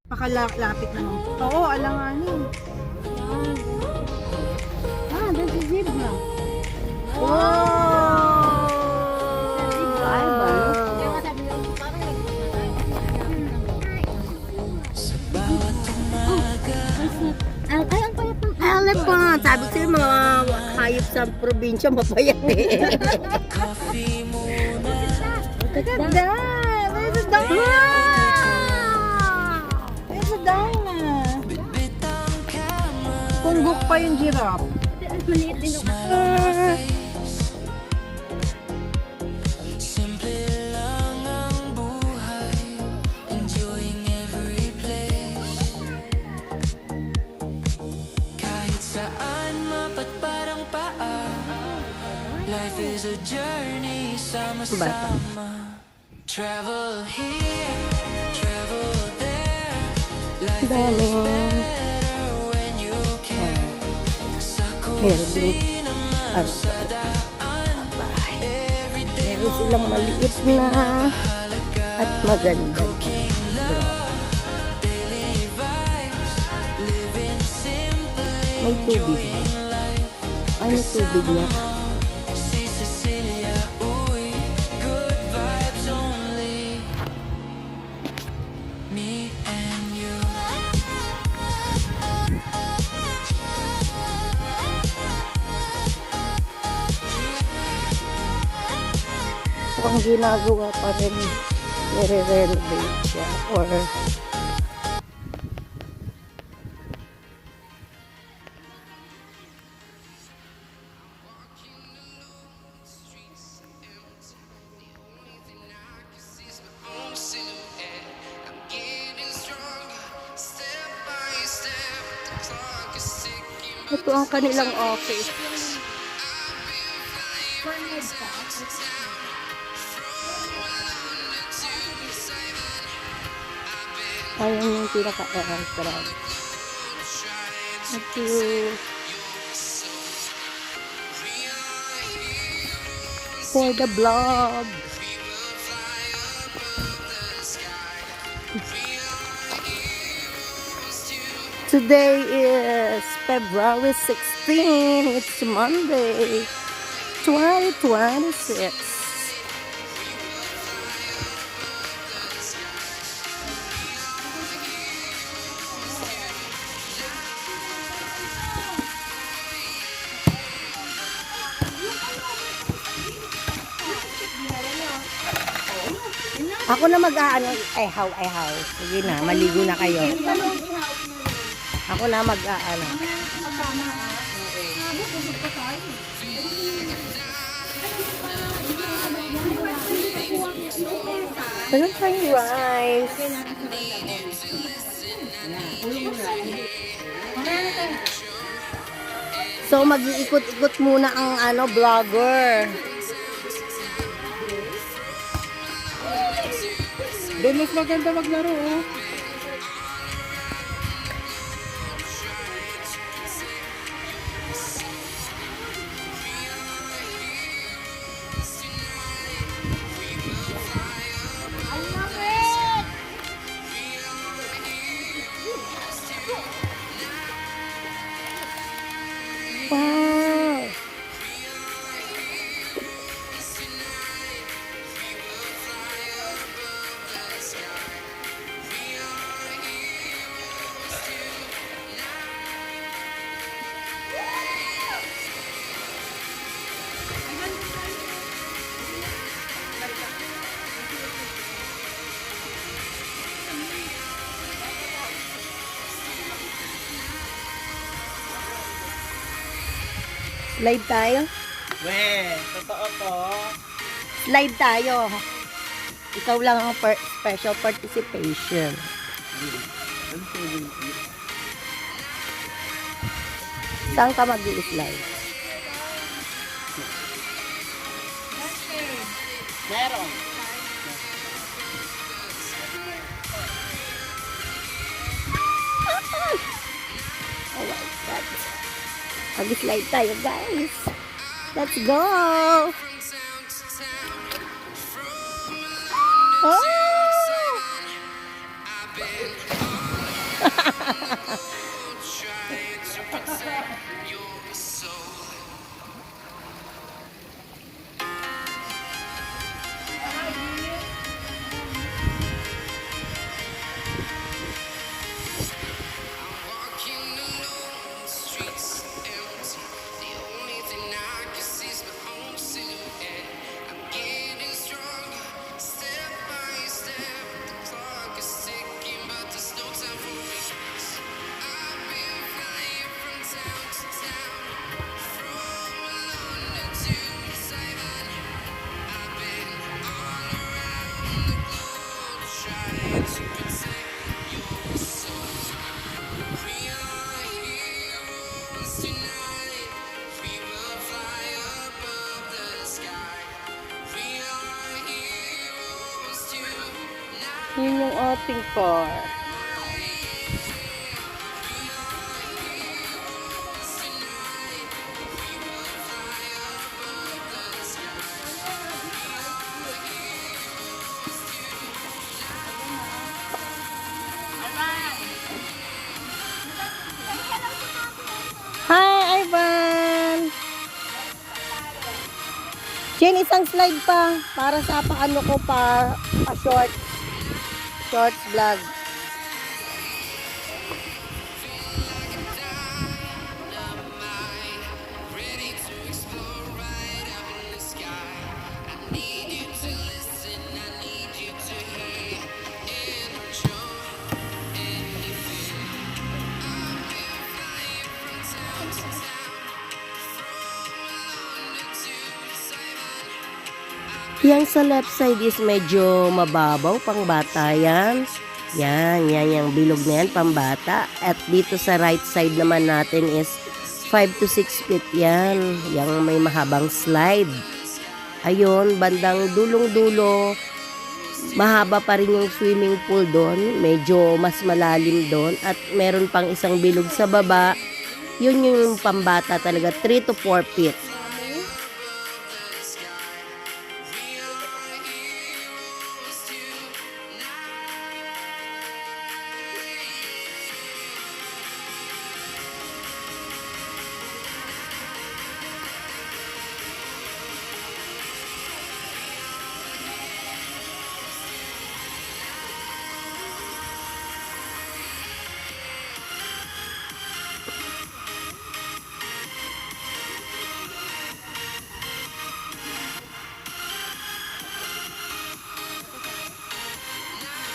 Pakalapit naman. Oo, alanganin. Ah, there's a zebra. Wow! Ay, ba? Elephant! Sabi ko sa'yo, mga hayop sa probinsya, mapayat eh. Look at that! There's a dog! Punggok pa yung giraffe. Maliit din ako. Simple lang ang buhay, enjoying every place. Kahit saan mapatpad ang paa, life is a journey, sama-sama. Travel here, travel there, life is better when you care. Sa kusina masadaan, Meron silang maliit na at maganda. daily vibes, living simply. May tubig. Ay, may tubig na. Si Cecilia, uy, good vibes only. Me and you. Mukhang ginagawa pa rin. Nire-renovate siya. Or I'm getting stronger, step by step. The clock is ticking. ito ang kanilang office. Ayan yung pinaka-entrance. Ito. For the vlog. Today is February 16. It's Monday, 2026. Ako na mag-aano, ehaw. Sige na, maligo na kayo. Ako na mag-aano. Meron tayong rice. So, mag-iikot-ikot muna ang vlogger. Doon mas maganda maglaro, oh. Wow! Slide tayo. Weh, totoo to. Slide tayo. Ikaw lang ang special participation. Saan ka mag-i-slide? Meron. Oh my God. Mag-slide tayo, guys. Let's go! Oh! Trying to protect your soul. Walking alone, streets empty. The only thing I can see is my own silhouette. I'm getting stronger, step by step. The clock is ticking, but there's no time for regrets. I've been flying from town to town, from London to Taiwan. I've been all around the globe, trying to protect your soul. We are heroes tonight. We will fly above the sky. We are heroes tonight. Yun yung ating car. Hi, Ivan! Jen, isang slide pa para sa paano ko pa shorts vlog. Ready to explore right up in the sky. I need you to listen. I need you to hear. Enjoy anything. I've been flying from town to town, from London to Taiwan. Yang sa left side is medyo mababaw, pang bata yan. Yan yung bilog na yan, pang bata. At dito sa right side naman natin is 5 to 6 feet yan. Yang may mahabang slide. Ayun, bandang dulong-dulo, mahaba pa rin yung swimming pool doon. Medyo mas malalim doon. At meron pang isang bilog sa baba. Yun yung pambata talaga, 3 to 4 feet.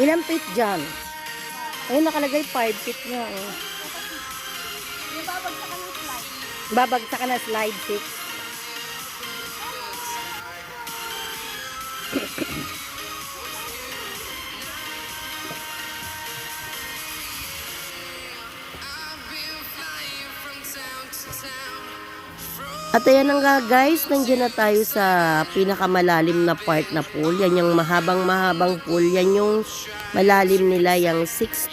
Ilang feet dyan? Ayun, nakalagay 5 feet nga. Oh. Babagsak ka na slide 6. At ayan nga guys, nandiyan na tayo sa pinakamalalim na part na pool. Yan yung mahabang pool. Yan yung malalim nila, yung 6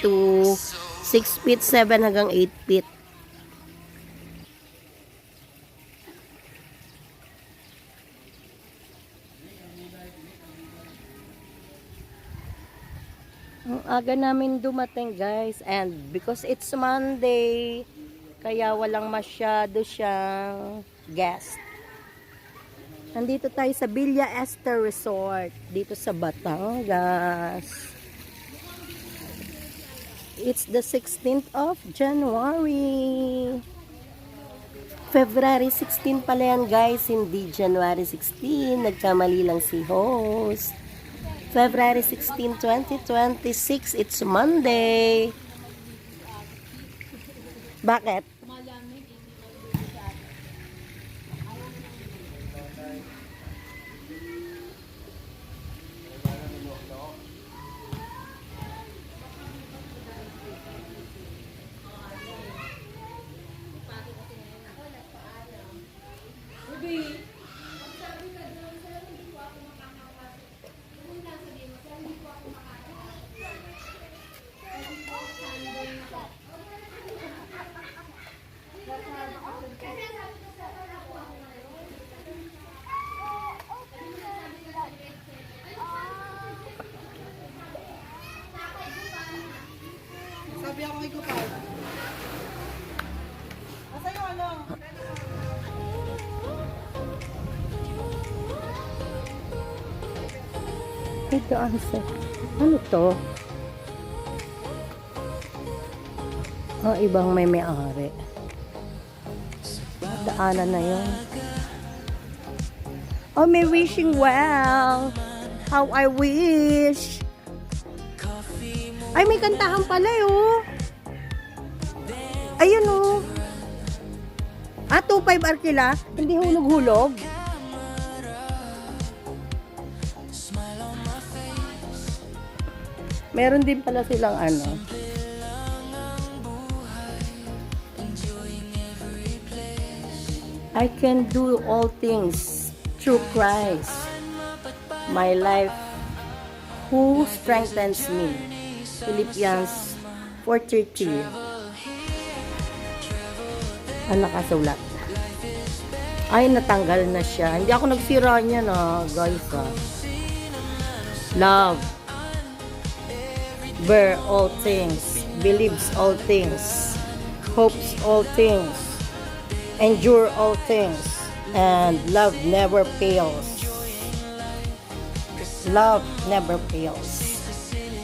feet, 7 hanggang 8 feet. Ang aga namin dumating guys, and because it's Monday, kaya walang masyado siyang guest. Nandito tayo sa Villa Esther Resort, dito sa Batangas. It's the 16th of January. February 16 pala yan guys, hindi January 16. Nagkamali lang si host. February 16, 2026, it's Monday. Bakit? Sabi ako kay Kupal. Asa yung ano? Ito answer. Ano to? Ibang may-ari. Daanan na yun. May wishing well. How I wish. Ay, may kantahan pala Ayun 2.5 Arkila. Hindi hulog-hulog. Meron din pala silang I can do all things through Christ, my life, who strengthens me. Philippians 4:13. Nakasulat. Ay, natanggal na siya. Hindi ako nagsira niya guys. Love. Bear all things. Believes all things. Hopes all things. Endure all things. And love never fails. Love never fails.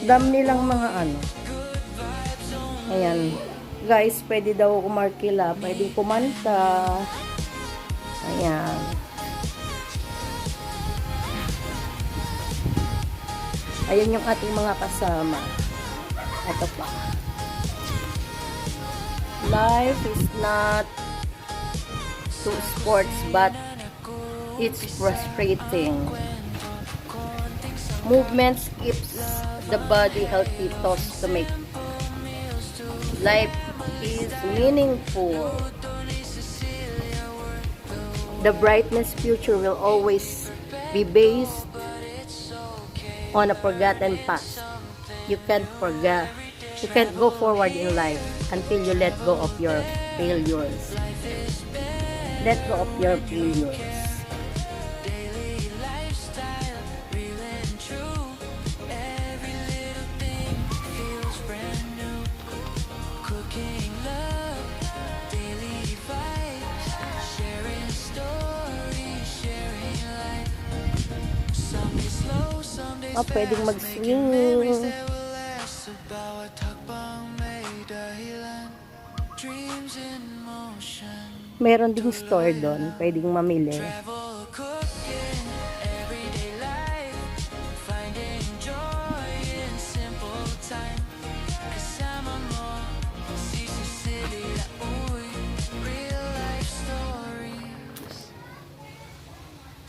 Dam nilang mga Ayan. Guys, pwede daw kumarkila. Pwede kumanta. Ayan. Ayan yung ating mga kasama. Ito pa. Life is not to sports, but it's frustrating. Movements keeps the body healthy, thoughts to make life is meaningful. The brightness future will always be based on a forgotten past. You can't forget. You can't go forward in life until you let go of your failures. Let go of your failures. Pwedeng mag-swing. Meron ding store doon. Pwedeng mamili.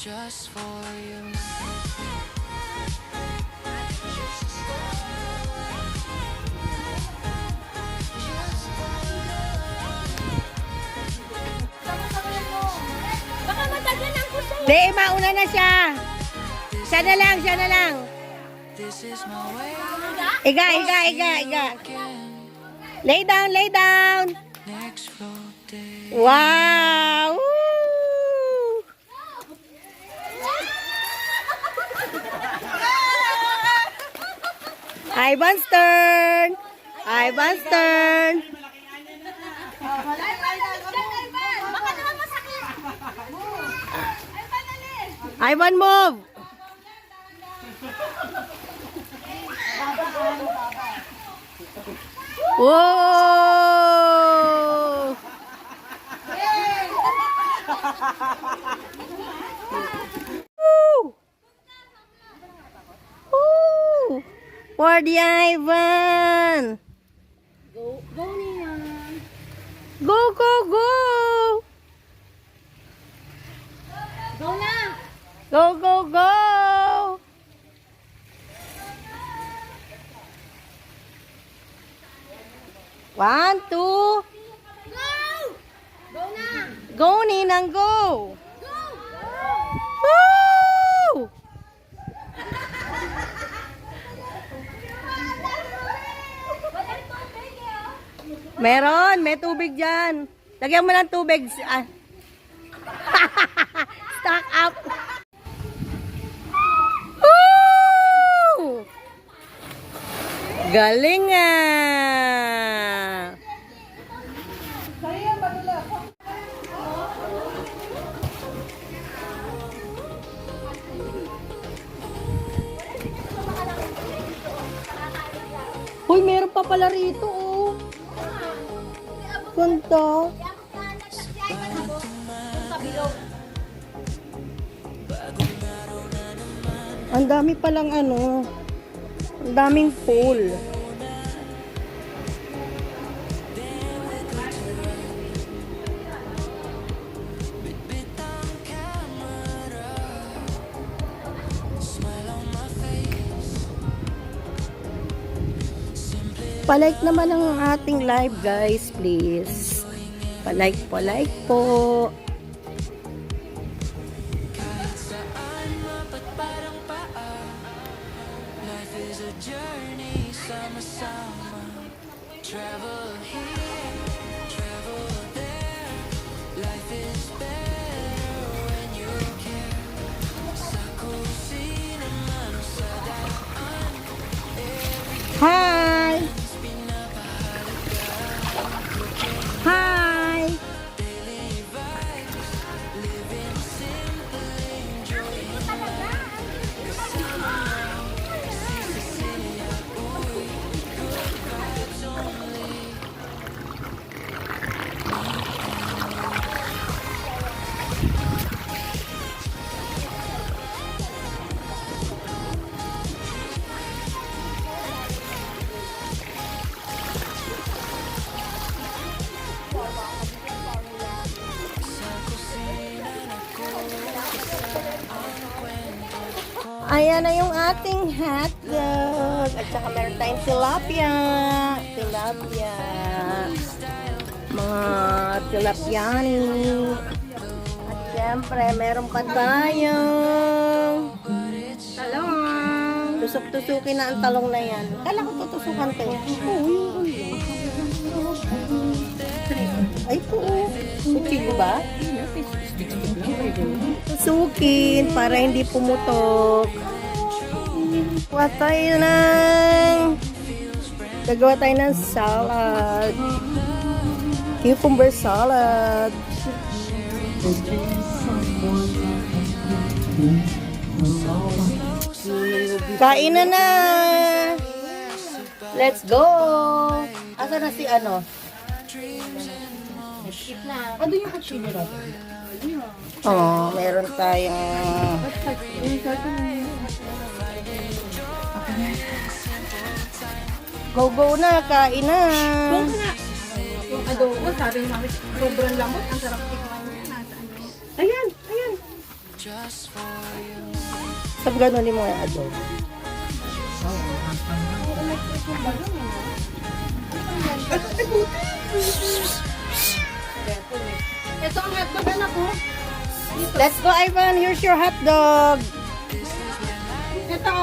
Just for you. Di, mauna na siya. Siya na lang, siya na lang. Iga. Lay down, lay down. Wow! Woo! Ivan's turn. Ivan's turn. Ivan, move! Whoa! Woo! Woo! For the Ivan! Go Nina. Go, go, go! Go na. Go, go, go! One, two. Go. Go na. Go, Ninang, go! Go. Woo! Meron, may tubig dyan. Lagyan mo ng tubig. Stock up. Woo! Galing ah! Hoy, meron pa pala rito, oh. Ganda. Ang dami palang ano, ang daming pool. Palike naman ang ating live, guys, please. Palike po. Hi! Hi! Ayan na yung ating hotdog. At saka meron tayong tilapia. Mga tilapiani. At syempre, meron pa tayong talong. Tusok-tusukin na ang talong na yan. Kala ko tutusukan to. Ay po. Sukin ba? Tusukin para hindi pumutok. Gagawa tayo ng salad. Cucumber salad. Kain na! Let's go! Asa na si ano? Ano yung kutsino natin? Oh, meron tayong go na, kain na. Yung adobo, sabi ng mami, sobrang lambot. Ang sarap ikaw. Ayan. Sabi gano'n mo yung adobo. Ito ang hotdog, anak ko. Let's go, Ivan. Here's your hot dog. Ito.